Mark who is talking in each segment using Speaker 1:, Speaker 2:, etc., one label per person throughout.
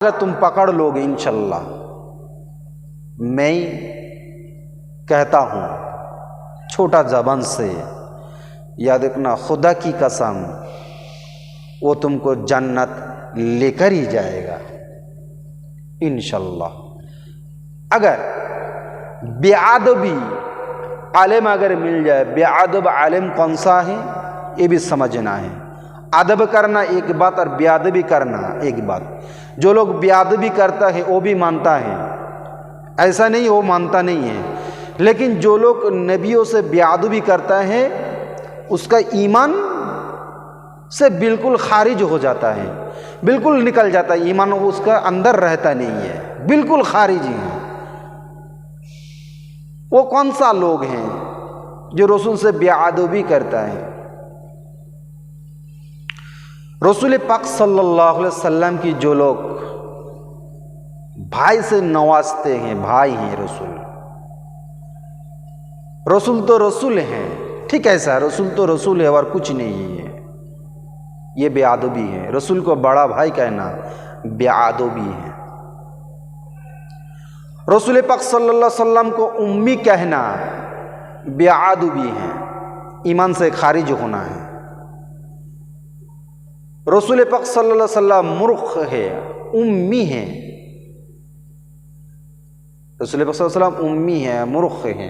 Speaker 1: अगर तुम पकड़ लोगे इंशाल्लाह, मैं कहता हूँ छोटा जबान से, याद रखना खुदा की कसम वो तुमको जन्नत लेकर ही जाएगा इंशाल्लाह। अगर बेअदबी आलिम अगर मिल जाए, बेअदब आलिम कौन सा है ये भी समझना है। अदब करना एक बात और बेअदबी करना एक बात। जो लोग बेअदबी करता है वो भी मानता है, ऐसा नहीं वो मानता नहीं है, लेकिन जो लोग नबियों से बेअदबी करता है उसका ईमान से बिल्कुल खारिज हो जाता है, बिल्कुल निकल जाता है, ईमान उसका अंदर रहता नहीं है, बिल्कुल खारिजी है। वो कौन सा लोग हैं जो रसूल से बेअदबी करता है? रसूल पाक सल्लल्लाहु अलैहि वसल्लम की जो लोग भाई से नवाजते हैं, भाई हैं रसूल, रसूल तो रसूल हैं, ठीक है ऐसा, रसूल तो रसूल है और कुछ नहीं है, ये बेअदबी है। रसूल को बड़ा भाई कहना बेअदबी है। रसूल पाक सल्लल्लाहु अलैहि वसल्लम को उम्मी कहना बेअदबी है, ईमान से खारिज होना है। रसूल पाक सल्लल्लाहु अलैहि वसल्लम मूर्ख है, उम्मी है, रसूल पाक सल्लल्लाहु अलैहि वसल्लम उम्मी है, मूर्ख है,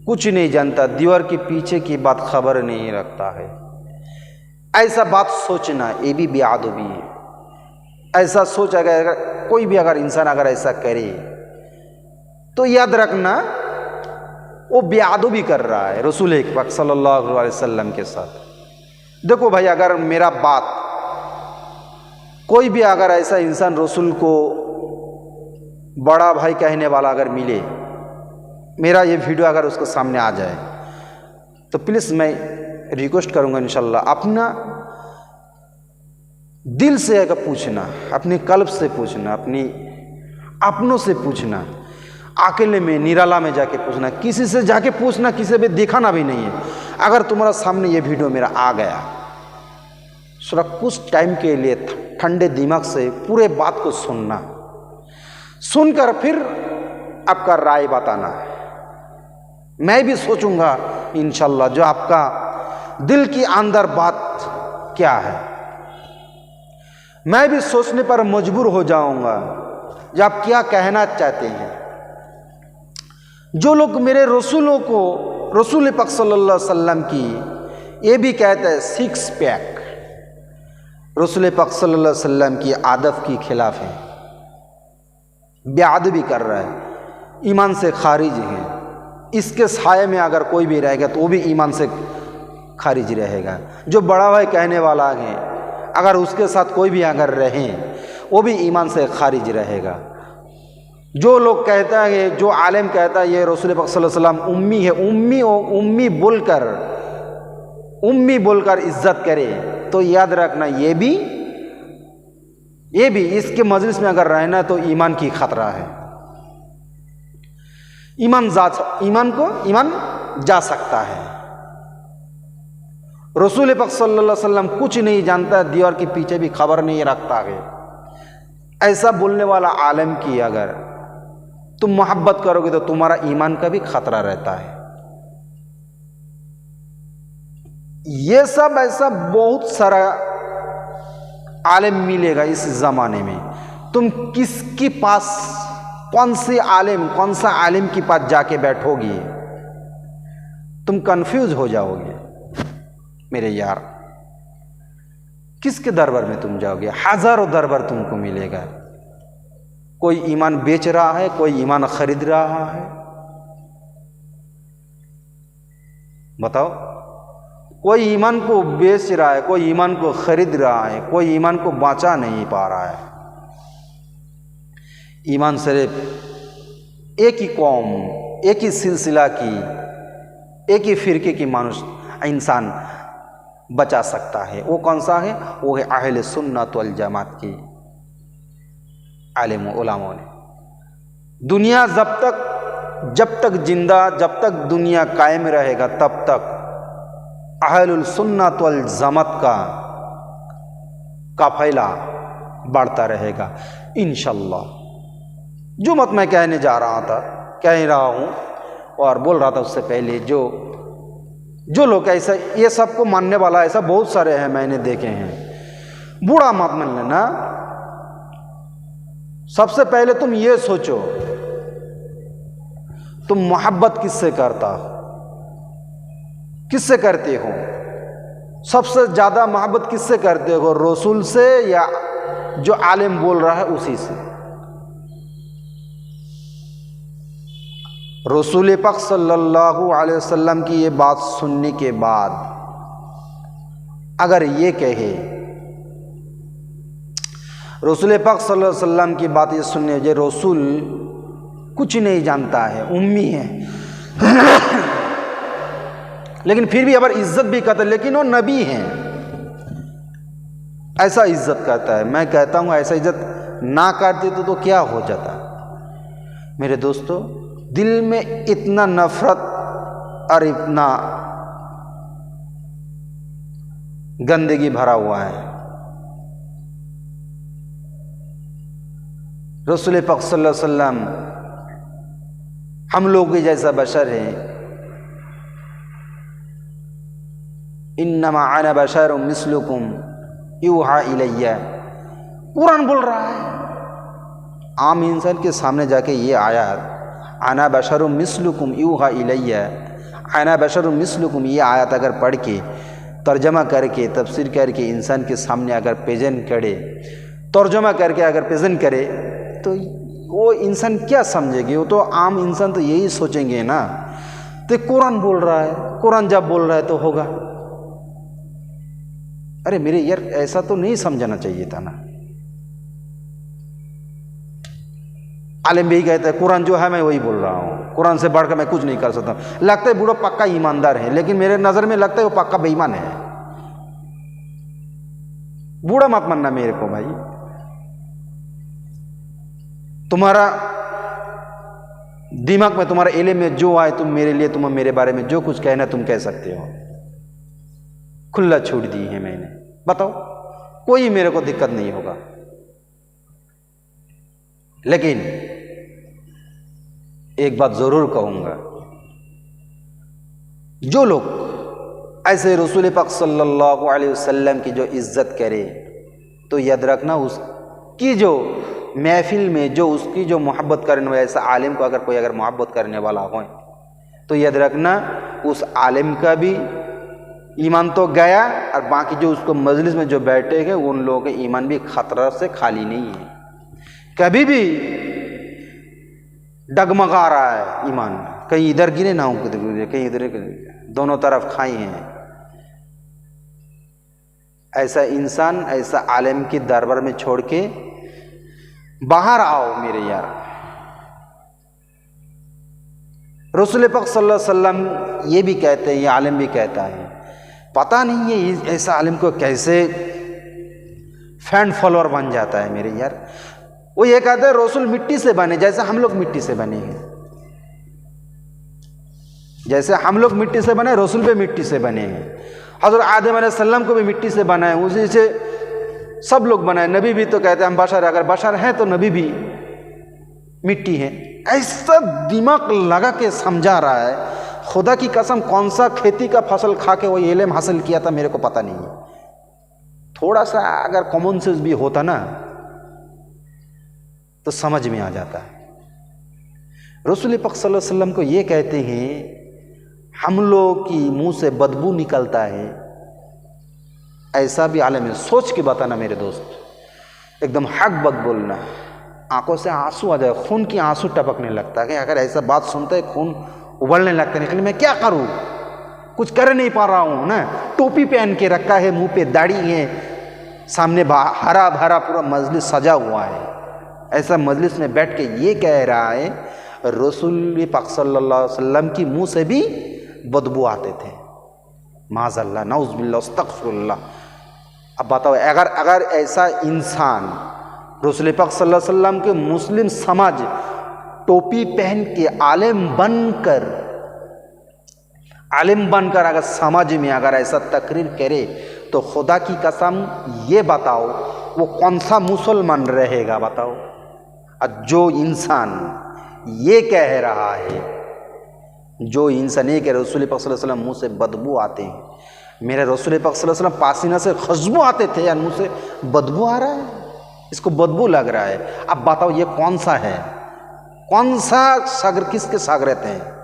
Speaker 1: कुछ नहीं जानता, दीवार के पीछे की बात खबर नहीं रखता है, ऐसा बात सोचना ये भी बेअदबी है। ऐसा सोच अगर कोई भी अगर इंसान अगर ऐसा करे तो याद रखना वो बेअदबी कर रहा है रसूल पाक सल्लल्लाहु अलैहि वसल्लम के साथ। देखो भाई, अगर मेरा बात कोई भी अगर ऐसा इंसान रसूल को बड़ा भाई कहने वाला अगर मिले, मेरा ये वीडियो अगर उसके सामने आ जाए तो प्लीज़ मैं रिक्वेस्ट करूँगा इंशाल्लाह अपना दिल से अगर पूछना, अपने कल्ब से पूछना, अपनी अपनों से पूछना, अकेले में निराला में जाके पूछना, किसी से जाके पूछना, किसी पे दिखाना भी नहीं है। अगर तुम्हारा सामने ये वीडियो मेरा आ गया, सिर्फ कुछ टाइम के लिए ठंडे दिमाग से पूरे बात को सुनना, सुनकर फिर आपका राय बताना। मैं भी सोचूंगा इंशाल्लाह जो आपका दिल की अंदर बात क्या है, मैं भी सोचने पर मजबूर हो जाऊंगा जो आप क्या कहना चाहते हैं। जो लोग मेरे रसूलों को, रसूल पाक सल्लल्लाहु अलैहि वसल्लम की ये भी कहते हैं सिक्स पैक, रसूल पाक सल्लल्लाहु अलैहि वसल्लम की आदत की खिलाफ है, बेअदबी कर रहा है, ईमान से खारिज है। इसके साये में अगर कोई भी रहेगा तो वो भी ईमान से खारिज रहेगा। जो बड़ा भाई कहने वाला है अगर उसके साथ कोई भी अगर रहे वो भी ईमान से खारिज रहेगा। जो लोग कहता है, जो आलिम कहता है ये रसूल पाक सल्लल्लाहु अलैहि वसल्लम उम्मी है, उम्मी बोलकर इज्जत करे तो याद रखना ये भी इसके मजलिस में अगर रहना तो ईमान की खतरा है। ईमान जा सकता है। रसूल पाक सल्लल्लाहु अलैहि वसल्लम कुछ नहीं जानता, दीवार के पीछे भी खबर नहीं रखता है, ऐसा बोलने वाला आलिम की अगर तुम मोहब्बत करोगे तो तुम्हारा ईमान का भी खतरा रहता है। ये सब ऐसा बहुत सारा आलिम मिलेगा इस जमाने में। तुम किसके पास, कौन सा आलिम के पास जाके बैठोगे तुम कंफ्यूज हो जाओगे मेरे यार। किसके दरबार में तुम जाओगे? हजारों दरबार तुमको मिलेगा। कोई ईमान बेच रहा है, कोई ईमान खरीद रहा है, बताओ। कोई ईमान को बेच रहा है, कोई ईमान को खरीद रहा है, कोई ईमान को बांचा नहीं पा रहा है। ईमान सिर्फ एक ही कौम, एक ही सिलसिला की, एक ही फिरके की इंसान बचा सकता है। वो कौन सा है? वो है अहले सुन्नत वल जमात की आलिम उलमा ने। दुनिया जब तक जिंदा, जब तक दुनिया कायम रहेगा तब तक अहलुल सुन्नत वल जमात का काफिला बढ़ता रहेगा इंशाअल्लाह। जो मत मैं कहने जा रहा था, कह रहा हूँ और बोल रहा था उससे पहले, जो लोग ऐसा ये सबको मानने वाला ऐसा बहुत सारे हैं, मैंने देखे हैं। बुरा मत मान लेना। सबसे पहले तुम ये सोचो, तुम मोहब्बत किससे करता हो, किससे करते हो? सबसे ज्यादा मोहब्बत किससे करते हो? रसूल से या जो आलिम बोल रहा है उसी से? रसूल पाक सल्लल्लाहु अलैहि वसल्लम की ये बात सुनने के बाद अगर ये कहे, रसूल पाक सल्लल्लाहु अलैहि वसल्लम की बात ये सुनने, ये रसूल कुछ नहीं जानता है, उम्मी है लेकिन फिर भी अगर इज्जत भी करता है, लेकिन वो नबी हैं, ऐसा इज्जत करता है। मैं कहता हूं ऐसा इज्जत ना करते तो क्या हो जाता? मेरे दोस्तों, दिल में इतना नफरत और इतना गंदगी भरा हुआ है। रसूल पाक सल्लल्लाहु अलैहि वसल्लम हम लोग के जैसा बशर है। इन्नमा अना बशरुम मिस्लुकुम यूहा इलैया, कुरान बोल रहा है। आम इंसान के सामने जाके ये आयत अना बशरुम मिस्लुकुम यूहा इलैया, अना बशरुम मिस्लुकुम, ये आयत अगर पढ़ के तर्जमा करके तफसीर करके इंसान के सामने अगर प्रेजेंट करे, तर्जमा करके अगर प्रेजेंट करे तो वो इंसान क्या समझेगी? वो तो आम इंसान तो यही सोचेंगे ना, तो कुरान बोल रहा है, कुरान जब बोल रहा है तो होगा। अरे मेरे यार, ऐसा तो नहीं समझना चाहिए था ना। आलिम भी कहता है कुरान जो है मैं वही बोल रहा हूँ, कुरान से बढ़कर मैं कुछ नहीं कर सकता। लगता है बूढ़ा पक्का ईमानदार है, लेकिन मेरे नज़र में लगता है वो पक्का बेईमान है। बूढ़ा मत मानना मेरे को भाई। तुम्हारा दिमाग में, तुम्हारे इल्म में जो आए, तुम मेरे लिए, तुम मेरे बारे में जो कुछ कहना तुम कह सकते हो। खुला छूट दी है मैंने, बताओ, कोई मेरे को दिक्कत नहीं होगा। लेकिन एक बात जरूर कहूंगा, जो लोग ऐसे रसूल पाक सल्लल्लाहु अलैहि वसल्लम की जो इज्जत करे, तो याद रखना उसकी जो महफिल में जो उसकी जो मोहब्बत करने वाला, ऐसा आलिम को अगर कोई मोहब्बत करने वाला हो तो याद रखना उस आलिम का भी ईमान तो गया, और बाकी जो उसको मजलिस में जो बैठे हैं उन लोगों के ईमान भी खतरा से खाली नहीं है। कभी भी डगमगा रहा है ईमान, कहीं इधर गिरे ना हो, कहीं इधर, दोनों तरफ खाई हैं। ऐसा इंसान, ऐसा आलिम की दरबार में छोड़ के बाहर आओ मेरे यार। रसूल पाक सल्लल्लाहु अलैहि वसल्लम ये भी कहते हैं, ये आलिम भी कहता है। पता नहीं है ऐसा आलिम को कैसे फैन फॉलोअर बन जाता है मेरे यार। वो ये कहते हैं रसूल मिट्टी से बने, जैसे हम लोग मिट्टी से बने हैं, जैसे हम लोग मिट्टी से बने, रसूल भी मिट्टी से बने हैं। हज़रत आदम अलैहिस्सलाम को भी मिट्टी से बनाए, उसी से सब लोग बनाए। नबी भी तो कहते हैं हम बशर, अगर बशर हैं तो नबी भी मिट्टी है। ऐसा दिमाग लगा के समझा रहा है, खुदा की कसम कौन सा खेती का फसल खा के वो इल्म हासिल किया था मेरे को पता नहीं है। थोड़ा सा अगर कॉमन सेंस भी होता ना तो समझ में आ जाता है। रसूल पाक सल्लल्लाहु अलैहि वसल्लम को ये कहते हैं हम लोग की मुंह से बदबू निकलता है, ऐसा भी आलम है। सोच के बताना मेरे दोस्त, एकदम हक बात बोलना, आंखों से आंसू आ जाए, खून की आंसू टपकने लगता है कि अगर ऐसा बात सुनते खून उबलने लगता है। लेकिन मैं क्या करूं, कुछ कर नहीं पा रहा हूं ना। टोपी पहन के रखा है, मुंह पे दाढ़ी है, सामने हरा भरा पूरा मजलिस सजा हुआ है। ऐसा मजलिस में बैठ के ये कह रहा है रसूल पाक सल्लल्लाहु अलैहि वसल्लम की मुंह से भी बदबू आते थे। माज़अल्लाह, नाउज़ुबिल्लाह, अस्तग़फिरुल्लाह। अब बताओ, अगर ऐसा इंसान रसूल पाक सल्लल्लाहु अलैहि वसल्लम के मुस्लिम समाज टोपी पहन के आलिम बनकर अगर समाज में अगर ऐसा तकरीर करे तो खुदा की कसम ये बताओ वो कौन सा मुसलमान रहेगा बताओ। और जो इंसान ये कह रहा है, जो इंसान ये कह रहा है रसूल पाक सल्लल्लाहु अलैहि वसल्लम मुँह से बदबू आते हैं, मेरे रसूल पाक सल्लल्लाहु अलैहि वसल्लम पासीना से खुशबू आते थे यार, मुँह से बदबू आ रहा है, इसको बदबू लग रहा है। अब बताओ ये कौन सा है, कौन सा सागर, किसके सागर रहते हैं।